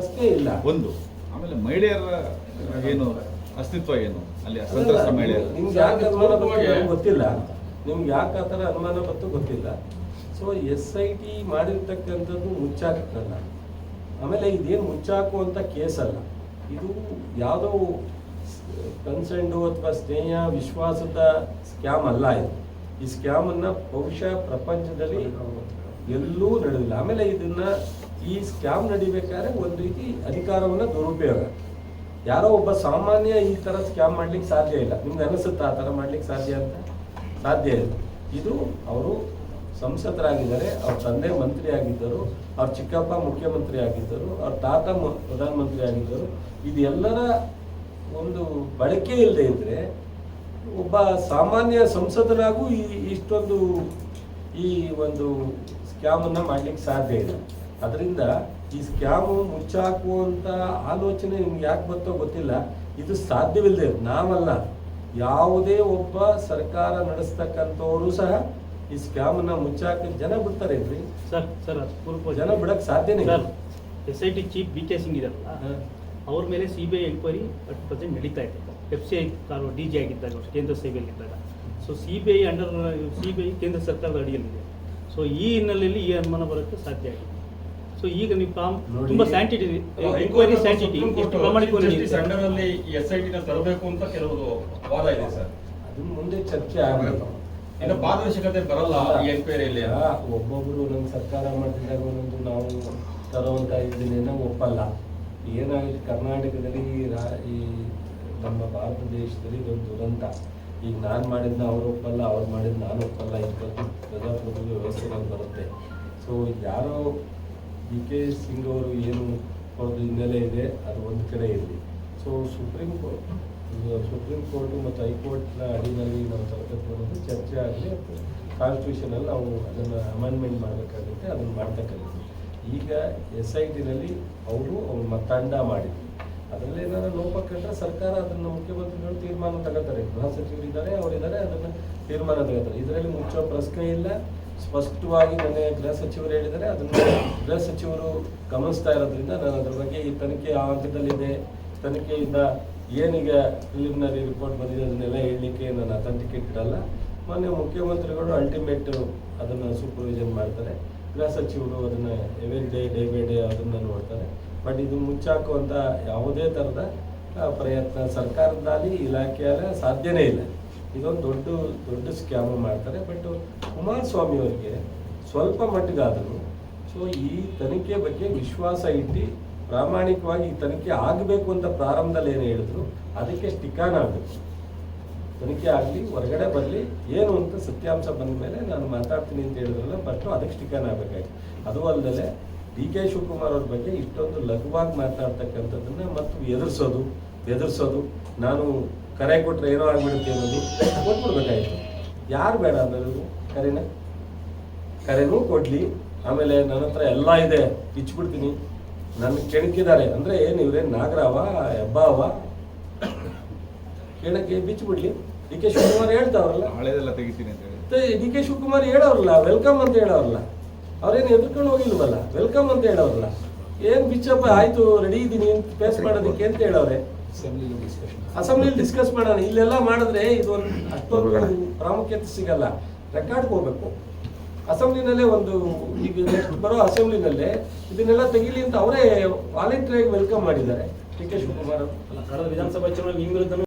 ಪ್ರಶ್ನೆ ಇಲ್ಲ. ಒಂದು ಆಮೇಲೆ ಮಹಿಳೆಯರ ಏನು ಅಸ್ತಿತ್ವ ಏನು ಅಲ್ಲಿ ಅಸಂತ್ರಸ್ತ ಮಹಿಳೆಯರು ನಿಮ್ಗೆ ಯಾಕೆ ಅನುಮಾನ ಬಂತು ಗೊತ್ತಿಲ್ಲ, ನಿಮ್ಗೆ ಯಾಕೆ ಆ ಥರ ಅನುಮಾನ ಬಂತು ಗೊತ್ತಿಲ್ಲ. ಸೊ SIT ಮಾಡಿರ್ತಕ್ಕಂಥದ್ದು ಮುಚ್ಚಾಕಲ್ಲ. ಆಮೇಲೆ ಇದೇನು ಮುಚ್ಚಾಕುವಂಥ ಕೇಸ್ ಅಲ್ಲ, ಇದು ಯಾವುದೋ ಕನ್ಸೆಂಡು ಅಥವಾ ಸ್ನೇಹ ವಿಶ್ವಾಸದ ಸ್ಕ್ಯಾಮ್ ಅಲ್ಲ. ಈ ಸ್ಕ್ಯಾಮನ್ನು ಬಹುಶಃ ಪ್ರಪಂಚದಲ್ಲಿ ಎಲ್ಲೂ ನಡೆದಿಲ್ಲ. ಆಮೇಲೆ ಈ ಸ್ಕ್ಯಾಮ್ ನಡಿಬೇಕಾದ್ರೆ ಒಂದು ರೀತಿ ಅಧಿಕಾರವನ್ನು ದುರುಪಯೋಗ. ಯಾರೋ ಒಬ್ಬ ಸಾಮಾನ್ಯ ಈ ಥರ ಸ್ಕ್ಯಾಮ್ ಮಾಡ್ಲಿಕ್ಕೆ ಸಾಧ್ಯ ಇಲ್ಲ. ನಿಮ್ಗೆ ಅನಿಸುತ್ತಾ ಆ ಥರ ಮಾಡ್ಲಿಕ್ಕೆ ಸಾಧ್ಯ ಅಂತ? ಸಾಧ್ಯ ಇಲ್ಲ. ಇದು ಅವರು ಸಂಸದರಾಗಿದ್ದಾರೆ, ಅವ್ರ ತಂದೆ ಮಂತ್ರಿ ಆಗಿದ್ದರು, ಅವ್ರ ಚಿಕ್ಕಪ್ಪ ಮುಖ್ಯಮಂತ್ರಿ ಆಗಿದ್ದರು, ಅವ್ರ ತಾತ ಪ್ರಧಾನಮಂತ್ರಿ ಆಗಿದ್ದರು. ಇದೆಲ್ಲರ ಒಂದು ಬಳಕೆ ಇಲ್ಲದೆ ಇದ್ರೆ ಒಬ್ಬ ಸಾಮಾನ್ಯ ಸಂಸದರಾಗೂ ಇಷ್ಟೊಂದು ಈ ಒಂದು ಸ್ಕ್ಯಾಮನ್ನು ಮಾಡ್ಲಿಕ್ಕೆ ಸಾಧ್ಯ ಇಲ್ಲ. ಅದರಿಂದ ಈ ಸ್ಕ್ಯಾಮು ಮುಚ್ಚಾಕುವಂಥ ಆಲೋಚನೆ ನಿಮ್ಗೆ ಯಾಕೆ ಬರ್ತೋ ಗೊತ್ತಿಲ್ಲ. ಇದು ಸಾಧ್ಯವಿಲ್ಲದೆ ನಾವಲ್ಲ, ಯಾವುದೇ ಒಬ್ಬ ಸರ್ಕಾರ ನಡೆಸ್ತಕ್ಕಂಥವರು ಸಹ ಈ ಸ್ಕ್ಯಾಮನ್ನು ಮುಚ್ಚಾಕಿ ಜನ ಬಿಡ್ತಾರೆ ಇದ್ರಿ ಸರ್ ಜನ ಬಿಡಕ್ಕೆ ಸಾಧ್ಯನೇ ಇಲ್ಲ. SIT ಚೀಫ್ BK ಸಿಂಗ್ ಇದಾರಲ್ಲ, ಅವ್ರ ಮೇಲೆ CBI ಎಂಕ್ವೈರಿ ಅಟ್ ಪ್ರೆಸೆಂಟ್ ನಡೀತಾ ಇದೆ. FCI DG ಆಗಿದ್ದಾಗ ಕೇಂದ್ರ ಸೇವೆಯಲ್ಲಿದ್ದಾಗ. ಸೊ CBI ಕೇಂದ್ರ ಸರ್ಕಾರದ ಅಡಿಯಲ್ಲಿದೆ. ಸೊ ಈ ಹಿನ್ನೆಲೆಯಲ್ಲಿ ಈ ಅನುಮಾನ ಬರೋಕ್ಕೆ ಸಾಧ್ಯ ಆಗಿದೆ. ಸೊ ಈಗ ನೀವು ತುಂಬಾ ಸ್ಯಾಂಟಿಟಿ ಎಂಕ್ವೈರಿ ಸ್ಯಾಂಟಿಟಿ ಎಷ್ಟು ಪ್ರಾಮಾಣಿಕವಾಗಿ ಸಂಡರಲ್ಲಿ SIT ತರಬೇಕು ಅಂತ ಕೆಲವರು ವಾದ ಇದೆ ಸರ್. ಅದು ಮುಂದೆ ಚರ್ಚೆ ಆಗಬೇಕು. ಏನೋ ಪಾರದರ್ಶಕತೆ ಬರಲ್ಲ ಈ ಎಂಕ್ವೈರಿಯಲ್ಲಿ. ಒಬ್ಬೊಬ್ರು ನಮ್ಮ ಸರ್ಕಾರ ಮಾಡ್ತಿದ್ದಾಗ ಒಂದೊಂದು ನಾವು ತರುವಂತ ಇದನ್ನೇನೋ ಒಪ್ಪಲ್ಲ. ಏನಾಗುತ್ತೆ ಕರ್ನಾಟಕದಲ್ಲಿ ಈ ನಮ್ಮ ಭಾರತ ದೇಶದಲ್ಲಿ ಇದೊಂದು ದುರಂತ. ಈಗ ನಾನು ಮಾಡಿದ್ನ ಅವ್ರು ಒಪ್ಪಲ್ಲ, ಅವ್ರು ಮಾಡಿದ್ ನಾನು ಒಪ್ಪಲ್ಲ, ಇಂಥದ್ದು ಪ್ರಜಾಪ್ರಭುತ್ವ ವ್ಯವಸ್ಥೆಗಳು ಬರುತ್ತೆ. ಸೊ ಯಾರೋ BK ಸಿಂಗ್ ಅವರು ಏನು ಅವ್ರದ್ದು ಹಿನ್ನೆಲೆ ಇದೆ ಅದು ಒಂದು ಕಡೆ ಇರಲಿ. ಸೊ ಸುಪ್ರೀಂ ಕೋರ್ಟು ಮತ್ತು ಹೈಕೋರ್ಟ್ನ ಅಡಿನಲ್ಲಿ ನಾವು ತರಬೇಕು ಚರ್ಚೆ ಆಗಲಿ. ಕಾನ್ಸ್ಟಿಟ್ಯೂಷನಲ್ಲಿ ನಾವು ಅದನ್ನು ಅಮೆಂಡ್ಮೆಂಟ್ ಮಾಡಬೇಕಾಗುತ್ತೆ, ಅದನ್ನು ಮಾಡ್ತಕ್ಕಂಥದ್ದು. ಈಗ SITನಲ್ಲಿ ಅವರು ತಂಡ ಮಾಡಿದ್ರು. ಅದರಲ್ಲಿ ಏನಾದ್ರು ಲೋಪ ಕಂಡ್ರೆ ಸರ್ಕಾರ ಅದನ್ನು ಮುಖ್ಯಮಂತ್ರಿಗಳು ತೀರ್ಮಾನ ತಗೋತಾರೆ. ಗೃಹ ಸಚಿವರಿದ್ದಾರೆ, ಅವರಿದ್ದಾರೆ, ಅದನ್ನು ತೀರ್ಮಾನ ತಗೋತಾರೆ. ಇದರಲ್ಲಿ ಮುಚ್ಚೋ ಪ್ರಶ್ನೆ ಇಲ್ಲ. ಸ್ಪಷ್ಟವಾಗಿ ಮೊನ್ನೆ ಗೃಹ ಸಚಿವರು ಹೇಳಿದ್ದಾರೆ. ಅದನ್ನು ಗೃಹ ಸಚಿವರು ಗಮನಿಸ್ತಾ ಇರೋದ್ರಿಂದ ನಾನು ಅದ್ರ ಬಗ್ಗೆ ಈ ತನಿಖೆ ಆ ಹಂತದಲ್ಲಿದೆ, ತನಿಖೆಯಿಂದ ಏನೀಗ ಪ್ರಿಲಿಮಿನರಿ ರಿಪೋರ್ಟ್ ಬಂದಿದೆ ಅದನ್ನೆಲ್ಲ ಹೇಳಲಿಕ್ಕೆ ನಾನು ಅಥೆಂಟಿಕೇಟ್ ಇಡಲ್ಲ. ಮೊನ್ನೆ ಮುಖ್ಯಮಂತ್ರಿಗಳು ಅಲ್ಟಿಮೇಟ್ ಅದನ್ನು ಸೂಪರ್ವಿಷನ್ ಮಾಡ್ತಾರೆ, ಗೃಹ ಸಚಿವರು ಅದನ್ನು ಡೇ ಬೈ ಡೇ ಅದನ್ನು ನೋಡ್ತಾರೆ. ಬಟ್ ಇದು ಮುಚ್ಚಾಕುವಂಥ ಯಾವುದೇ ಥರದ ಪ್ರಯತ್ನ ಸರ್ಕಾರದಲ್ಲಿ ಇಲಾಖೆಯಲ್ಲಿ ಸಾಧ್ಯನೇ ಇಲ್ಲ. ಇದೊಂದು ದೊಡ್ಡ ಸ್ಕ್ಯಾಮ್ ಮಾಡ್ತಾರೆ. ಬಟ್ ಕುಮಾರಸ್ವಾಮಿ ಅವರಿಗೆ ಸ್ವಲ್ಪ ಮಟ್ಟಿಗಾದರೂ ಸೊ ಈ ತನಿಖೆ ಬಗ್ಗೆ ವಿಶ್ವಾಸ ಇಟ್ಟು ಪ್ರಾಮಾಣಿಕವಾಗಿ ಈ ತನಿಖೆ ಆಗಬೇಕು ಅಂತ ಪ್ರಾರಂಭದಲ್ಲಿ ಏನು ಹೇಳಿದ್ರು ಅದಕ್ಕೆ ಸ್ಟಿಕಾನ್ ಆಗಬೇಕು. ತನಿಖೆ ಆಗಲಿ, ಹೊರಗಡೆ ಬರಲಿ, ಏನು ಅಂತ ಸತ್ಯಾಂಶ ಬಂದ ಮೇಲೆ ನಾನು ಮಾತಾಡ್ತೀನಿ ಅಂತ ಹೇಳಿದ್ರಲ್ಲ, ಫಸ್ಟು ಅದಕ್ಕೆ ಸ್ಟಿಕಾನ್ ಆಗಬೇಕಾಗಿ. ಅದು ಅಲ್ಲದೆ DK ಶಿವಕುಮಾರ್ ಅವ್ರ ಬಗ್ಗೆ ಇಷ್ಟೊಂದು ಲಘುವಾಗಿ ಮಾತಾಡ್ತಕ್ಕಂಥದ್ದನ್ನು ಮತ್ತು ಎದುರಿಸೋದು ನಾನು ಕರೆ ಕೊಟ್ಟರೆ ಏನೋ ಆಗ್ಬಿಡುತ್ತೆ ಅನ್ನೋದು ಕೊಟ್ಬಿಡ್ಬೇಕಾಯ್ತು. ಯಾರು ಬೇಡ ಅನ್ನೋದು ಕರೆನೂ ಕೊಡಲಿ. ಆಮೇಲೆ ನನ್ನ ಹತ್ರ ಎಲ್ಲ ಇದೆ, ಬಿಚ್ಚಿಬಿಡ್ತೀನಿ, ನನ್ನ ಕೆಣಕಿದ್ದಾರೆ ಅಂದರೆ ಏನು ಇವ್ರೇನು ನಾಗರಾವ ಹೆಬ್ಬಾವ ಕೆಣಕ್ಕೆ ಬಿಚ್ಚಿಬಿಡ್ಲಿ. DK ಶಿವಕುಮಾರ್ ಹೇಳ್ತಾವ್ರಲ್ಲ, ಹಳೆದೆಲ್ಲ ತೆಗಿತೀನಿ ಅಂತ ಹೇಳಿ DK ಶಿವಕುಮಾರ್ ಹೇಳೋರಲ್ಲ, ವೆಲ್ಕಮ್ ಅಂತ ಹೇಳೋರಲ್ಲ. ಅವ್ರೇನು ಎದುರ್ಕೊಂಡು ಹೋಗಿಲ್ವಲ್ಲ, ವೆಲ್ಕಮ್ ಅಂತ ಹೇಳೋರಲ್ಲ. ಏನು ಬಿಚ್ಚಪ್ಪ ಆಯ್ತು ರೆಡಿ ಇದ್ದೀನಿ ಅಂತ ಫೇಸ್ ಮಾಡೋದಕ್ಕೆ ಅಂತ ಹೇಳೋರೆ. ಅಸೆಂಬ್ಲಿಲಿ ಡಿಸ್ಕಸ್ ಮಾಡೋಣ. ಇಲ್ಲೆಲ್ಲ ಮಾಡಿದ್ರೆ ಇದು ಅಷ್ಟೊಂದು ಪ್ರಾಮುಖ್ಯತೆ ಸಿಗಲ್ಲ. ರೆಕಾರ್ಡ್ಗೆ ಹೋಗ್ಬೇಕು. ಅಸೆಂಬ್ಲಿನಲ್ಲೇ ಒಂದು ಈಗ ನೆಕ್ಸ್ಟ್ ಬರೋ ಅಸೆಂಬ್ಲಿನಲ್ಲೇ ಇದನ್ನೆಲ್ಲ ತೆಗಿಲಿ ಅಂತ ಅವರೇ ವಾಲಂಟಿಯರ್ ಆಗಿ ವೆಲ್ಕಮ್ ಮಾಡಿದ್ದಾರೆ DK ಶಿವಕುಮಾರ್ ಅವರು. ವಿಧಾನಸಭಾ ಚುನಾವಣೆ